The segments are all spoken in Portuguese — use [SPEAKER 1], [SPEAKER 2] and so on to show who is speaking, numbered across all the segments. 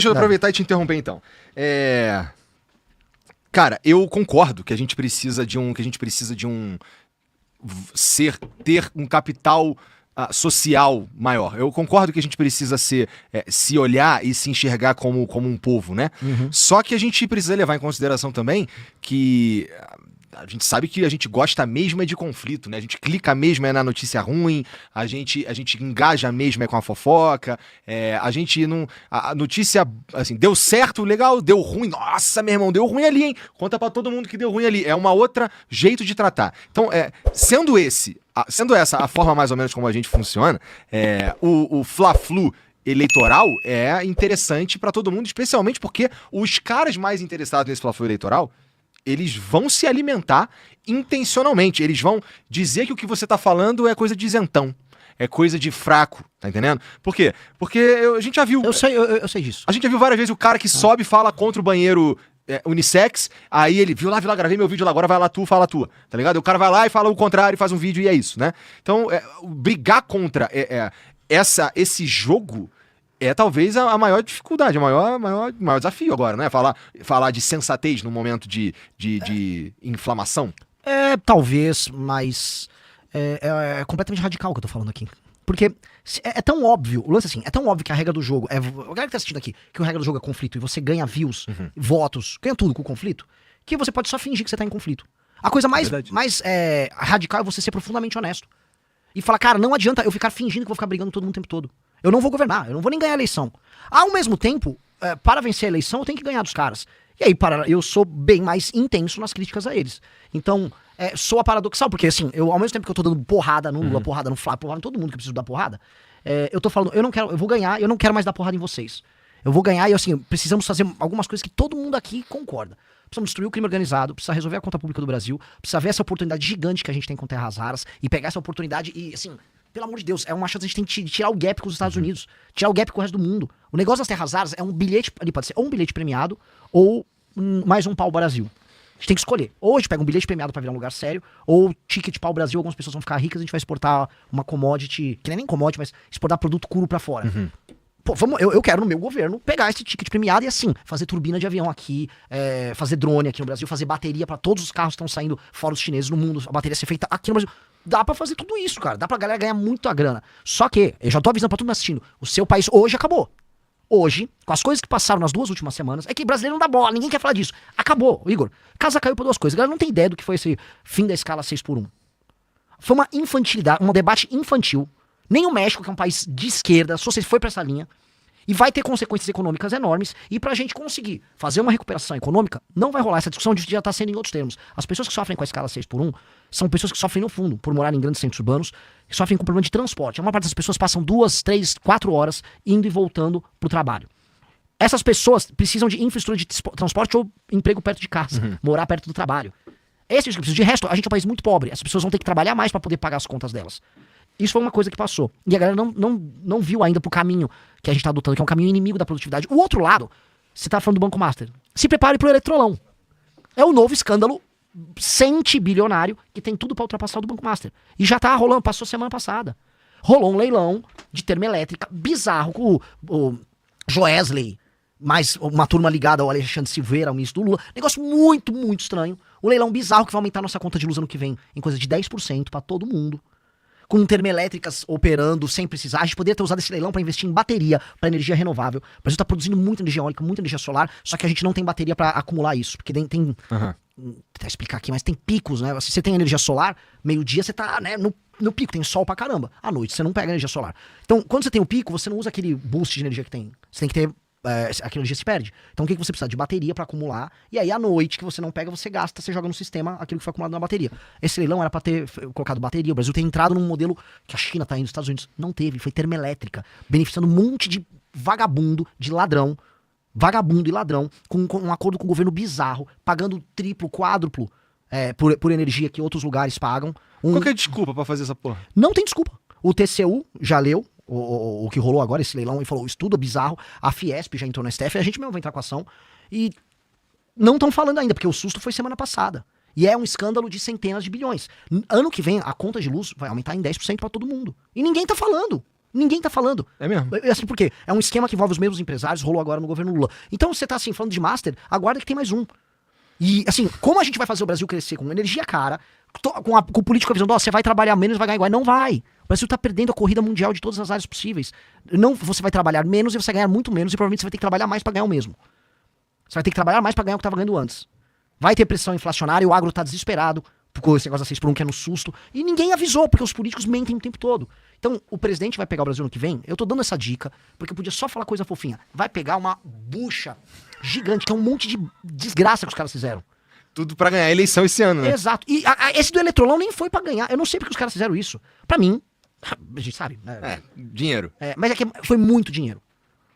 [SPEAKER 1] Deixa eu aproveitar e te interromper, então. Cara, eu concordo que a gente precisa de um... ter um capital social maior. Eu concordo que a gente precisa se olhar e se enxergar como um povo, né? Só que a gente precisa levar em consideração também que a gente sabe que a gente gosta mesmo de conflito, né? A gente clica mesmo na notícia ruim, a gente engaja mesmo com a fofoca, a gente não... A notícia, assim, deu certo, legal, deu ruim, nossa, meu irmão, deu ruim ali, hein? Conta pra todo mundo que deu ruim ali. É uma outra jeito de tratar. Então, sendo essa a forma mais ou menos como a gente funciona, o Fla-Flu eleitoral é interessante pra todo mundo, especialmente porque os caras mais interessados nesse Fla-Flu eleitoral, eles vão se alimentar intencionalmente. Eles vão dizer que o que você tá falando é coisa de isentão. É coisa de fraco, tá entendendo? Por quê? Porque a gente já viu...
[SPEAKER 2] Eu sei disso.
[SPEAKER 1] A gente já viu várias vezes o cara que sobe e fala contra o banheiro unissex, aí ele viu lá, gravei meu vídeo lá, agora vai lá tu, fala a tua, tá ligado? O cara vai lá e fala o contrário, faz um vídeo e é isso, né? Então, brigar contra esse jogo... talvez a maior dificuldade, o maior desafio agora, né? Falar de sensatez no momento de inflamação.
[SPEAKER 2] Talvez, mas é completamente radical o que eu tô falando aqui. Porque é tão óbvio, o lance assim, é tão óbvio que a regra do jogo, a galera que tá assistindo aqui, que a regra do jogo é conflito e você ganha views, votos, ganha tudo com o conflito, que você pode só fingir que você tá em conflito. A coisa mais radical é você ser profundamente honesto. E falar, cara, não adianta eu ficar fingindo que vou ficar brigando com todo mundo o tempo todo. Eu não vou governar, eu não vou nem ganhar a eleição. Ao mesmo tempo, para vencer a eleição, eu tenho que ganhar dos caras. E aí, eu sou bem mais intenso nas críticas a eles. Então, soa paradoxal, porque assim, ao mesmo tempo que eu tô dando porrada no Lula, porrada no Flávio, porrada em todo mundo que eu preciso dar porrada, eu tô falando, eu vou ganhar, eu não quero mais dar porrada em vocês. Eu vou ganhar e assim, precisamos fazer algumas coisas que todo mundo aqui concorda. Precisamos destruir o crime organizado, precisa resolver a conta pública do Brasil, precisa ver essa oportunidade gigante que a gente tem com terras raras e pegar essa oportunidade e, assim... Pelo amor de Deus, é uma chance de a gente tem que tirar o gap com os Estados Unidos, tirar o gap com o resto do mundo. O negócio das terras raras é um bilhete, ele pode ser ou um bilhete premiado, ou mais um pau Brasil. A gente tem que escolher. Ou a gente pega um bilhete premiado pra virar um lugar sério, ou ticket pau Brasil, algumas pessoas vão ficar ricas, a gente vai exportar uma commodity, que nem commodity, mas exportar produto cru pra fora. Pô, eu quero no meu governo pegar esse ticket premiado e assim, fazer turbina de avião aqui, fazer drone aqui no Brasil, fazer bateria pra todos os carros que estão saindo fora os chineses no mundo, a bateria ser feita aqui no Brasil. Dá pra fazer tudo isso, cara. Dá pra galera ganhar muita grana. Só que, eu já tô avisando pra todo mundo assistindo, o seu país hoje acabou. Hoje, com as coisas que passaram nas 2 últimas semanas, é que brasileiro não dá bola, ninguém quer falar disso. Acabou, Igor. Casa caiu por 2 coisas. A galera não tem ideia do que foi esse fim da escala 6x1. Foi uma infantilidade, um debate infantil. Nem o México, que é um país de esquerda, só se foi pra essa linha. E vai ter consequências econômicas enormes. E pra gente conseguir fazer uma recuperação econômica, não vai rolar. Essa discussão já tá sendo em outros termos. As pessoas que sofrem com a escala 6x1 são pessoas que sofrem no fundo, por morar em grandes centros urbanos, que sofrem com problema de transporte. A maior parte das pessoas passam 2, 3, 4 horas indo e voltando pro trabalho. Essas pessoas precisam de infraestrutura de transporte ou emprego perto de casa, morar perto do trabalho. Esse é o que precisa. De resto, a gente é um país muito pobre. As pessoas vão ter que trabalhar mais pra poder pagar as contas delas. Isso foi uma coisa que passou. E a galera não viu ainda pro caminho que a gente tá adotando, que é um caminho inimigo da produtividade. O outro lado, você tá falando do Banco Master. Se prepare pro eletrolão. É o novo escândalo centibilionário que tem tudo pra ultrapassar o do Banco Master. E já tá rolando, passou semana passada. Rolou um leilão de termoelétrica bizarro com o Joesley, mais uma turma ligada ao Alexandre Silveira, ao ministro do Lula. Negócio muito, muito estranho. Um leilão bizarro que vai aumentar nossa conta de luz ano que vem em coisa de 10% pra todo mundo. Com termoelétricas operando sem precisar. A gente poderia ter usado esse leilão para investir em bateria, para energia renovável. O Brasil está produzindo muita energia eólica, muita energia solar, só que a gente não tem bateria para acumular isso. Porque tem vou tentar explicar aqui, mas tem picos, né? Se você tem energia solar, meio-dia você tá, né, no pico, tem sol pra caramba. À noite você não pega energia solar. Então, quando você tem o pico, você não usa aquele boost de energia que tem. Você tem que ter... aquela energia se perde. Então o que você precisa? De bateria pra acumular. E aí à noite que você não pega, você gasta, você joga no sistema aquilo que foi acumulado na bateria. Esse leilão era pra ter colocado bateria. O Brasil tem entrado num modelo que a China tá indo, os Estados Unidos não teve. Foi termoelétrica, beneficiando um monte de vagabundo, de ladrão. Vagabundo e ladrão, com um acordo com o governo bizarro, pagando triplo, quádruplo por energia que outros lugares pagam.
[SPEAKER 1] Qual que é a desculpa pra fazer essa porra?
[SPEAKER 2] Não tem desculpa. O TCU já leu o que rolou agora, esse leilão, e falou, o estudo é bizarro, a Fiesp já entrou no STF, a gente mesmo vai entrar com a ação, e não estão falando ainda, porque o susto foi semana passada. E é um escândalo de centenas de bilhões. Ano que vem, a conta de luz vai aumentar em 10% pra todo mundo. E ninguém tá falando. Ninguém tá falando.
[SPEAKER 1] É mesmo?
[SPEAKER 2] Assim, por quê? É um esquema que envolve os mesmos empresários, rolou agora no governo Lula. Então você tá assim, falando de Master, aguarda que tem mais um. E assim, como a gente vai fazer o Brasil crescer com energia cara, com o político avisando, você vai trabalhar menos, vai ganhar igual. Não vai. O Brasil tá perdendo a corrida mundial de todas as áreas possíveis. Não, você vai trabalhar menos e você vai ganhar muito menos e provavelmente você vai ter que trabalhar mais pra ganhar o mesmo. Você vai ter que trabalhar mais pra ganhar o que tava ganhando antes. Vai ter pressão inflacionária, o agro tá desesperado, por esse negócio da 6x1 que é no susto, e ninguém avisou, porque os políticos mentem o tempo todo. Então, o presidente vai pegar o Brasil no que vem, eu tô dando essa dica, porque eu podia só falar coisa fofinha. Vai pegar uma bucha gigante, que é um monte de desgraça que os caras fizeram.
[SPEAKER 1] Tudo pra ganhar a eleição esse ano, né?
[SPEAKER 2] Exato. E esse do Eletrolão nem foi pra ganhar. Eu não sei porque os caras fizeram isso. Pra mim, a gente sabe.
[SPEAKER 1] Dinheiro.
[SPEAKER 2] Mas é que foi muito dinheiro.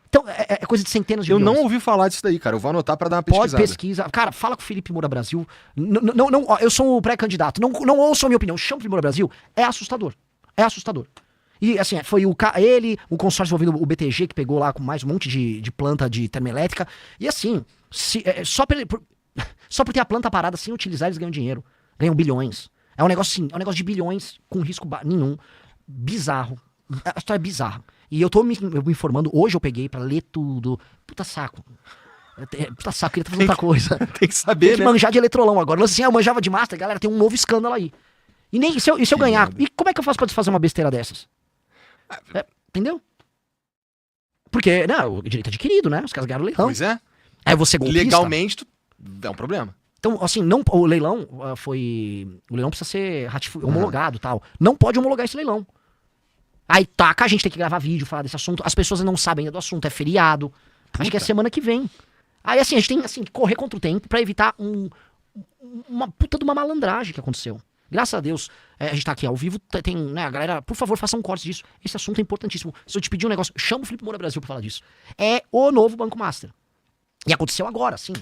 [SPEAKER 2] Então, é coisa de centenas de
[SPEAKER 1] Eu
[SPEAKER 2] milhões.
[SPEAKER 1] não ouvi falar disso daí, cara. Eu vou anotar pra dar uma pesquisada.
[SPEAKER 2] Pode pesquisa. Cara, fala com o Felipe Moura Brasil. Não, ó, eu sou um pré-candidato. Não ouçam a minha opinião. Chama o Felipe Moura Brasil. É assustador. É assustador. E assim, foi ele, o consórcio envolvendo o BTG, que pegou lá com mais um monte de planta de termoelétrica. E assim, só por ter a planta parada sem utilizar, eles ganham dinheiro. Ganham bilhões. É um negócio assim, é um negócio de bilhões com risco nenhum. Bizarro. A história é bizarra. E eu tô me informando. Hoje eu peguei pra ler tudo. Puta saco. Puta saco, queria fazer outra coisa.
[SPEAKER 1] Tem que saber,
[SPEAKER 2] Tem que manjar de eletrolão agora. Assim, eu manjava de Master, galera, tem um novo escândalo aí. E nem se eu ganhar. E como é que eu faço pra desfazer uma besteira dessas? Entendeu? Porque, o direito adquirido, né? Os caras ganharam o leilão.
[SPEAKER 1] Pois é.
[SPEAKER 2] Aí você golpista.
[SPEAKER 1] Legalmente, é um problema.
[SPEAKER 2] Então, assim, o leilão foi... O leilão precisa ser homologado e tal. Não pode homologar esse leilão. Aí a gente tem que gravar vídeo, falar desse assunto. As pessoas não sabem ainda do assunto, é feriado. Puta. Acho que é semana que vem. Aí, assim, a gente tem que correr contra o tempo pra evitar uma puta de uma malandragem que aconteceu. Graças a Deus, a gente tá aqui ao vivo, tem, né, a galera, por favor, faça um corte disso. Esse assunto é importantíssimo. Se eu te pedir um negócio, chama o Felipe Moura Brasil pra falar disso. É o novo Banco Master. E aconteceu agora, sim.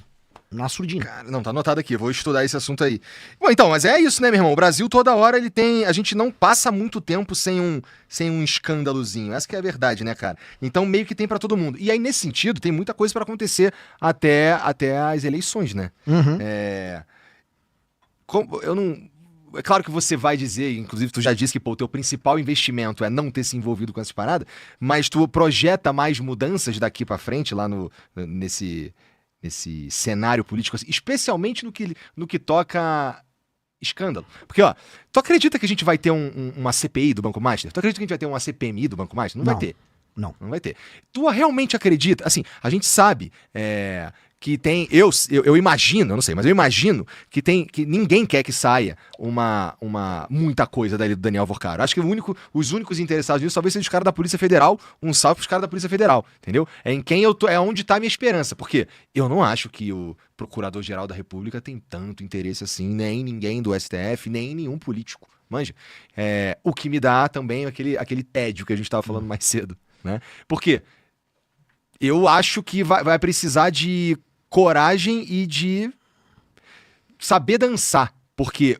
[SPEAKER 2] Na surdina.
[SPEAKER 1] Cara, não, tá anotado aqui, vou estudar esse assunto aí. Bom, então, mas é isso, né, meu irmão? O Brasil toda hora ele tem... A gente não passa muito tempo sem um escândalozinho. Essa que é a verdade, né, cara? Então meio que tem pra todo mundo. E aí, nesse sentido, tem muita coisa pra acontecer até as eleições, né?
[SPEAKER 2] Uhum.
[SPEAKER 1] Eu não... É claro que você vai dizer, inclusive tu já disse que o teu principal investimento é não ter se envolvido com essas paradas, mas tu projeta mais mudanças daqui pra frente lá nesse cenário político, assim, especialmente no que toca escândalo. Porque, ó, tu acredita que a gente vai ter uma CPI do Banco Master? Tu acredita que a gente vai ter uma CPMI do Banco Master? Não vai ter.
[SPEAKER 2] Não
[SPEAKER 1] vai ter. Tu realmente acredita? Assim, a gente sabe que tem... Eu imagino, eu não sei, mas eu imagino que ninguém quer que saia muita coisa dali do Daniel Vorcaro. Acho que os únicos interessados nisso talvez sejam os caras da Polícia Federal. Um salve pros caras da Polícia Federal, entendeu? É onde tá a minha esperança. Porque eu não acho que o Procurador-Geral da República tem tanto interesse assim, nem em ninguém do STF, nem em nenhum político. Manja? O que me dá também aquele tédio que a gente tava falando mais cedo, né? Porque eu acho que vai precisar de coragem e de saber dançar. Porque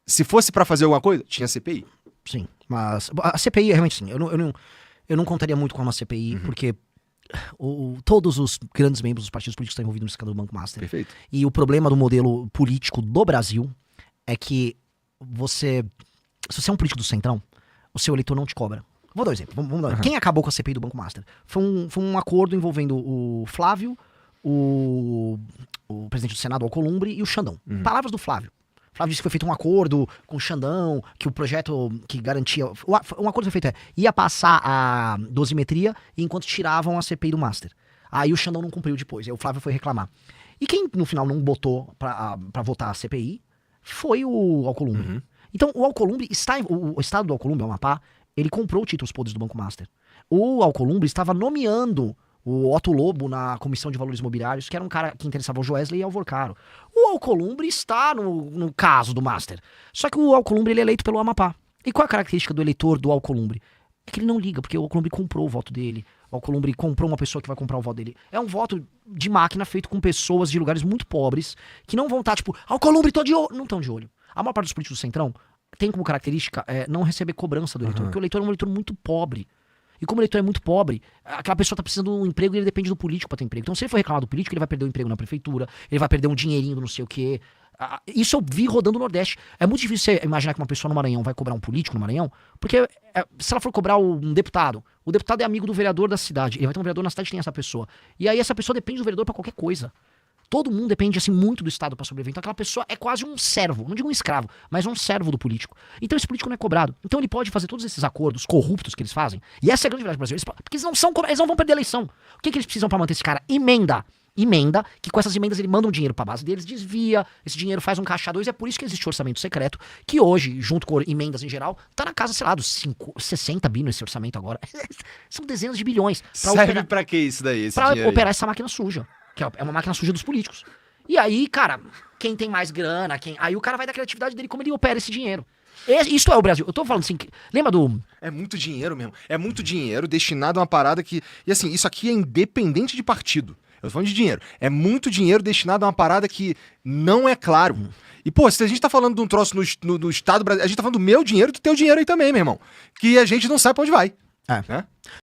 [SPEAKER 1] se fosse pra fazer alguma coisa, tinha CPI.
[SPEAKER 2] Sim, mas a CPI, realmente, sim. Eu não contaria muito com uma CPI, porque todos os grandes membros dos partidos políticos estão envolvidos no escândalo do Banco Master.
[SPEAKER 1] Perfeito.
[SPEAKER 2] E o problema do modelo político do Brasil é que se você é um político do Centrão, o seu eleitor não te cobra. Vou dar um exemplo. Vamos dar. Quem acabou com a CPI do Banco Master? Foi um acordo envolvendo o Flávio, o presidente do Senado, Alcolumbre, e o Xandão. Palavras do Flávio. O Flávio disse que foi feito um acordo com o Xandão, que o projeto que garantia... Um acordo foi feito, ia passar a dosimetria enquanto tiravam a CPI do Master. Aí o Xandão não cumpriu depois, aí o Flávio foi reclamar. E quem, no final, não botou pra votar a CPI foi o Alcolumbre. Então, o Alcolumbre o estado do Alcolumbre, o Amapá, ele comprou títulos podres do Banco Master. O Alcolumbre estava nomeando o Otto Lobo na Comissão de Valores Imobiliários, que era um cara que interessava ao Joesley e ao Vorcaro. O Alcolumbre está no caso do Master. Só que o Alcolumbre ele é eleito pelo Amapá. E qual a característica do eleitor do Alcolumbre? É que ele não liga, porque o Alcolumbre comprou o voto dele. O Alcolumbre comprou uma pessoa que vai comprar o voto dele. É um voto de máquina feito com pessoas de lugares muito pobres, que não vão estar tipo, Alcolumbre, tô de olho. Não estão de olho. A maior parte dos políticos do Centrão tem como característica não receber cobrança do eleitor, porque o eleitor é um eleitor muito pobre. E como o eleitor é muito pobre, aquela pessoa tá precisando de um emprego e ele depende do político pra ter emprego. Então se ele for reclamar do político, ele vai perder o emprego na prefeitura, ele vai perder um dinheirinho do não sei o quê. Isso eu vi rodando no Nordeste. É muito difícil você imaginar que uma pessoa no Maranhão vai cobrar um político no Maranhão, porque se ela for cobrar um deputado, o deputado é amigo do vereador da cidade. Ele vai ter um vereador na cidade que tem essa pessoa. E aí essa pessoa depende do vereador pra qualquer coisa. Todo mundo depende, assim, muito do Estado pra sobreviver. Então aquela pessoa é quase um servo, não digo um escravo, mas um servo do político. Então esse político não é cobrado. Então ele pode fazer todos esses acordos corruptos que eles fazem. E essa é a grande verdade do Brasil. Porque eles não vão perder a eleição. O que eles precisam pra manter esse cara? Emenda, que com essas emendas ele manda um dinheiro pra base deles, desvia, esse dinheiro faz um caixa 2, é por isso que existe orçamento secreto, que hoje, junto com emendas em geral, tá na casa, sei lá, dos 60 bi nesse orçamento agora. São dezenas de bilhões.
[SPEAKER 1] Serve pra que isso daí?
[SPEAKER 2] Pra operar essa máquina suja, que é uma máquina suja dos políticos. E aí, cara, quem tem mais grana, aí o cara vai da criatividade dele, como ele opera esse dinheiro. Isso é o Brasil. Eu tô falando assim, lembra do...
[SPEAKER 1] É muito dinheiro mesmo. É muito dinheiro destinado a uma parada que... E assim, isso aqui é independente de partido. Eu tô falando de dinheiro. É muito dinheiro destinado a uma parada que não é claro. E, pô, se a gente tá falando de um troço no Estado brasileiro, a gente tá falando do meu dinheiro e do teu dinheiro aí também, meu irmão. Que a gente não sabe pra onde vai. Né?